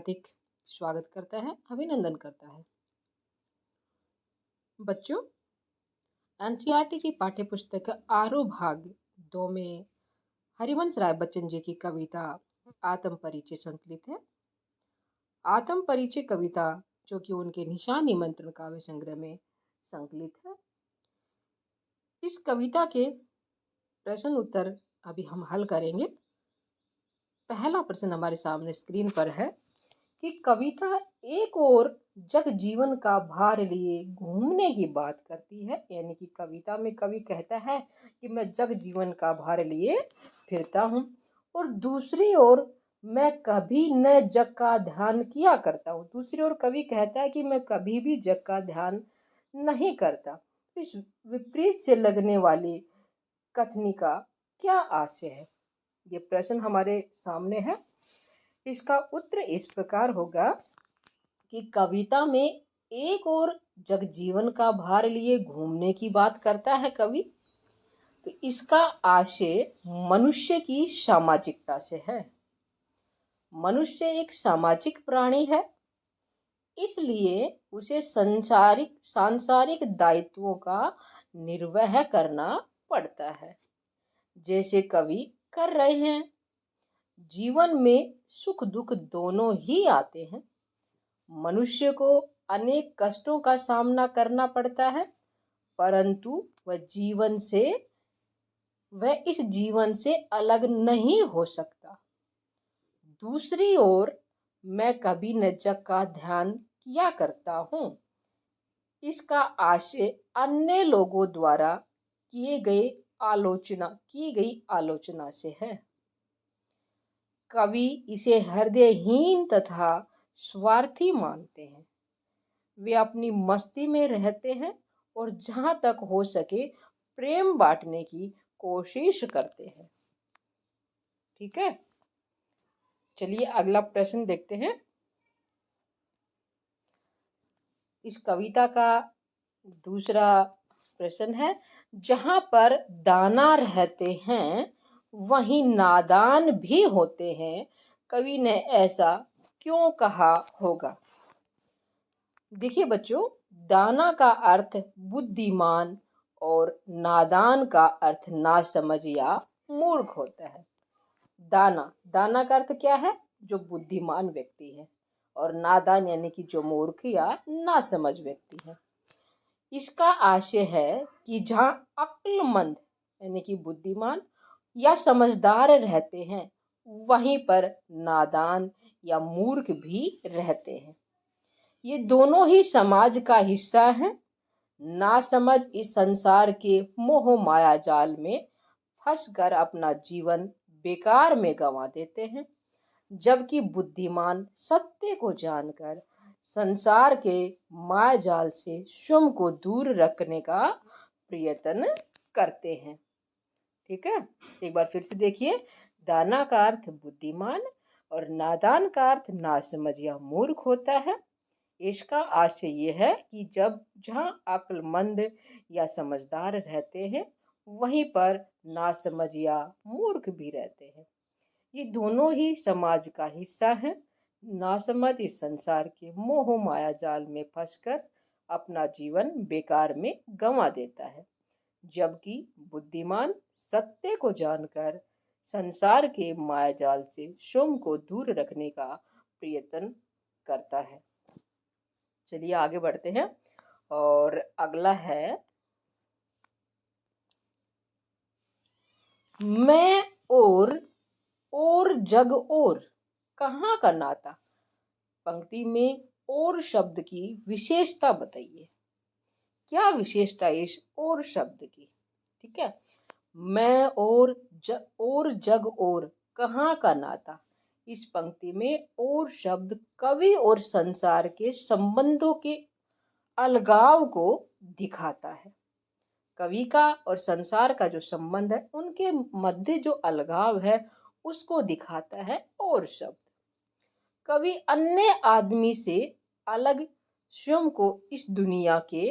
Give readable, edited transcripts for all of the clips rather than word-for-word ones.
हार्दिक स्वागत करता है, अभिनंदन करता है। बच्चों, एनसीईआरटी की पाठ्य पुस्तक आरो भाग 2 में हरिवंश राय बच्चन जी की कविता आत्म परिचय संकलित है। आत्म परिचय कविता जो कि उनके निशान निमंत्रण काव्य संग्रह में संकलित है। इस कविता के प्रश्न उत्तर अभी हम हल करेंगे। पहला प्रश्न हमारे सामने स्क्रीन पर है कि कविता एक और जग जीवन का भार लिए घूमने की बात करती है। यानी कि कविता में कवि कहता है कि मैं जग जीवन का भार लिए फिरता हूँ, और दूसरी ओर मैं कभी न जग का ध्यान किया करता हूँ। दूसरी ओर कवि कहता है कि मैं कभी भी जग का ध्यान नहीं करता। इस विपरीत से लगने वाली कथनी का क्या आशय है, ये प्रश्न हमारे सामने है। इसका उत्तर इस प्रकार होगा कि कविता में एक और जग जीवन का भार लिए घूमने की बात करता है कवि, तो इसका आशय मनुष्य की सामाजिकता से है। मनुष्य एक सामाजिक प्राणी है, इसलिए उसे सांसारिक दायित्वों का निर्वह करना पड़ता है, जैसे कवि कर रहे हैं। जीवन में सुख दुख दोनों ही आते हैं। मनुष्य को अनेक कष्टों का सामना करना पड़ता है, परंतु वह इस जीवन से अलग नहीं हो सकता। दूसरी ओर मैं कभी न जग का ध्यान किया करता हूँ। इसका आशय अन्य लोगों द्वारा की गई आलोचना से है। कवि इसे हृदयहीन तथा स्वार्थी मानते हैं। वे अपनी मस्ती में रहते हैं और जहां तक हो सके प्रेम बांटने की कोशिश करते हैं। ठीक है, चलिए अगला प्रश्न देखते हैं। इस कविता का दूसरा प्रश्न है, जहां पर दाना रहते हैं वहीं नादान भी होते हैं, कवि ने ऐसा क्यों कहा होगा? देखिए बच्चों, दाना का अर्थ बुद्धिमान और नादान का अर्थ नासमझ या मूर्ख होता है। दाना का अर्थ क्या है? जो बुद्धिमान व्यक्ति है, और नादान यानी कि जो मूर्ख या नासमझ व्यक्ति है। इसका आशय है कि जहाँ अक्लमंद यानी कि बुद्धिमान या समझदार रहते हैं, वहीं पर नादान या मूर्ख भी रहते हैं। ये दोनों ही समाज का हिस्सा हैं। नासमझ इस संसार के मोह माया जाल में फंसकर अपना जीवन बेकार में गंवा देते हैं, जबकि बुद्धिमान सत्य को जानकर संसार के माया जाल से स्वयं को दूर रखने का प्रयत्न करते हैं। ठीक है, एक बार फिर से देखिए। दाना का अर्थ बुद्धिमान और नादान का अर्थ नासमझ या मूर्ख होता है। इसका आशय यह है कि जहाँ अक्लमंद या समझदार रहते हैं, वहीं पर नासमझ या मूर्ख भी रहते हैं। ये दोनों ही समाज का हिस्सा हैं। नासमझ इस संसार के मोह माया जाल में फंसकर अपना जीवन बेकार में गंवा देता है, जबकि बुद्धिमान सत्य को जानकर संसार के माया जाल से स्वयं को दूर रखने का प्रयत्न करता है। चलिए आगे बढ़ते हैं, और अगला है, मैं और जग और कहाँ का नाता। पंक्ति में और शब्द की विशेषता बताइए। क्या विशेषता इस और शब्द की? ठीक है, मैं और जग और कहाँ का नाता। इस पंक्ति में और शब्द कवि और संसार के संबंधों के अलगाव को दिखाता है। कवि का और संसार का जो संबंध है, उनके मध्य जो अलगाव है उसको दिखाता है और शब्द। कवि अन्य आदमी से अलग स्वयं को इस दुनिया के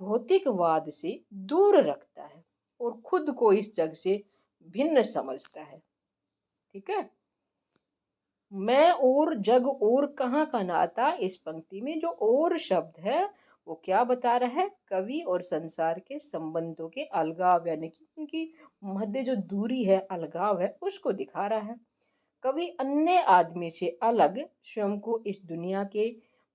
भौतिकवाद से दूर रखता है और खुद को इस जग से भिन्न समझता है। ठीक है, मैं और जग और कहाँ का नाता, इस पंक्ति में जो और शब्द है वो क्या बता रहा है? कवि और संसार के संबंधों के अलगाव, यानी कि उनकी मध्य जो दूरी है, अलगाव है, उसको दिखा रहा है। कवि अन्य आदमी से अलग स्वयं को इस दुनिया के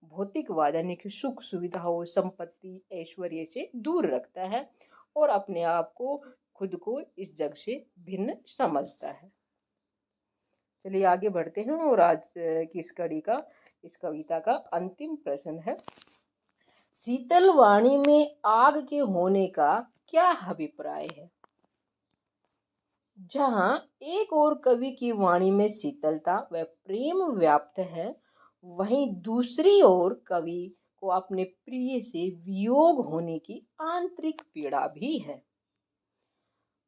भौतिकवाद यानी कि सुख सुविधाओं, संपत्ति, ऐश्वर्य से दूर रखता है और अपने आप को, खुद को इस जग से भिन्न समझता है। चलिए आगे बढ़ते हैं और आज की इस कविता का अंतिम प्रश्न है, शीतल वाणी में आग के होने का क्या अभिप्राय है? जहाँ एक और कवि की वाणी में शीतलता व प्रेम व्याप्त है, वहीं दूसरी ओर कवि को अपने प्रिय से वियोग होने की आंतरिक पीड़ा भी है।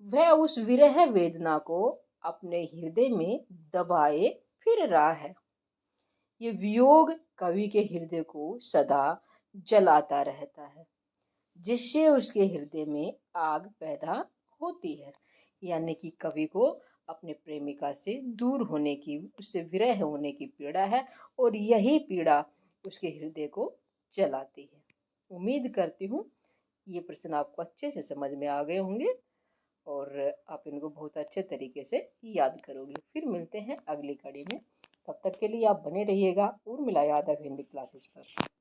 वह उस विरह वेदना को अपने हृदय में दबाए फिर रहा है। ये वियोग कवि के हृदय को सदा जलाता रहता है, जिससे उसके हृदय में आग पैदा होती है। यानी कि कवि को अपने प्रेमिका से दूर होने की, उससे विरह होने की पीड़ा है और यही पीड़ा उसके हृदय को जलाती है। उम्मीद करती हूँ ये प्रश्न आपको अच्छे से समझ में आ गए होंगे और आप इनको बहुत अच्छे तरीके से याद करोगे। फिर मिलते हैं अगली कड़ी में, तब तक के लिए आप बने रहिएगा उर्मिला यादव हिंदी क्लासेस पर।